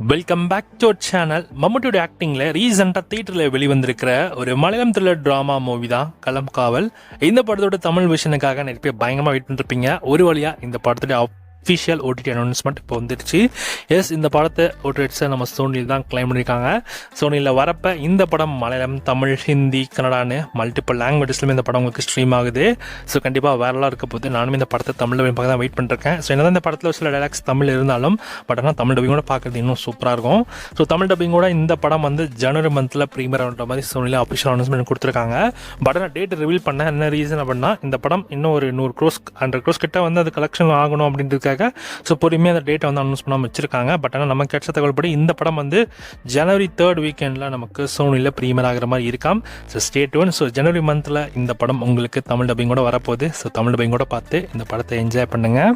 Welcome back to our channel. மம்முட்டியோட ஆக்டிங்கில் ரீசெண்டாக தியேட்டரில் வெளிவந்திருக்கிற ஒரு மலையாளம் த்ரில்லர் ட்ராமா மூவி தான் களம் காவல். இந்த படத்தோட தமிழ் விஷனுக்காக நிறைய பேர் பயங்கரமாக வெயிட் பண்ணிருப்பீங்க. ஒரு வழியாக இந்த படத்துடைய அஃபிஷியல் ஓடிடி அனௌன்ஸ்மெண்ட் இப்போ வந்துருச்சு. எஸ், இந்த படத்தை ஓடிடிஸை நம்ம சோனியில் தான் கிளைம் பண்ணியிருக்காங்க. சோனியில் வரப்போ இந்த படம் மலையாளம், தமிழ், ஹிந்தி, கன்னடான்னு மல்டிபிள் லாங்குவேஜஸ்லையும் இந்த படம் உங்களுக்கு ஸ்ட்ரீம் ஆகுது. ஸோ கண்டிப்பாக வேறலாம் இருக்க போது நானும் இந்த படத்தை தமிழில் பார்க்க தான் வெயிட் பண்ணிருக்கேன். ஸோ என்னதான் இந்த படத்தில் சில டைலாக்ஸ் தமிழ் இருந்தாலும் பட் ஆனால் தமிழ் டப்பிங்கோட பார்க்குறது இன்னும் சூப்பராக இருக்கும். ஸோ தமிழ் டப்பிங்கோட இந்த படம் வந்து ஜனவரி மந்தில் ப்ரீமியர் ஆகிற மாதிரி சோனியில் அஃபிஷியல் அனௌன்ஸ்மெண்ட் கொடுத்துருக்காங்க. பட் ஆனால் டேட் ரிவீல் பண்ண என்ன ரீசன் அப்படின்னா, இந்த படம் இன்னும் ஒரு 100 crores 100 crores கிட்ட வந்து அது கலெக்ஷன் ஆகணும் அப்படின்றதுக்காக ஸோ பொறுமையாக அந்த டேட்டை வந்து அனௌன்ஸ் பண்ணாமல் வச்சிருக்காங்க. பட் ஆனால் நமக்கு கிடைச்ச தகவல்படி இந்த படம் வந்து ஜனவரி 3rd வீக்கெண்டில் நமக்கு சோனியில் ப்ரீமியர் ஆகிற மாதிரி இருக்காம். So stay tune. ஸோ ஜனவரி மந்தில் இந்த படம் உங்களுக்கு தமிழ் டப்பிங்கோட வரப்போகுது. ஸோ தமிழ் டப்பிங்கோட பார்த்து இந்த படத்தை என்ஜாய் பண்ணுங்கள்.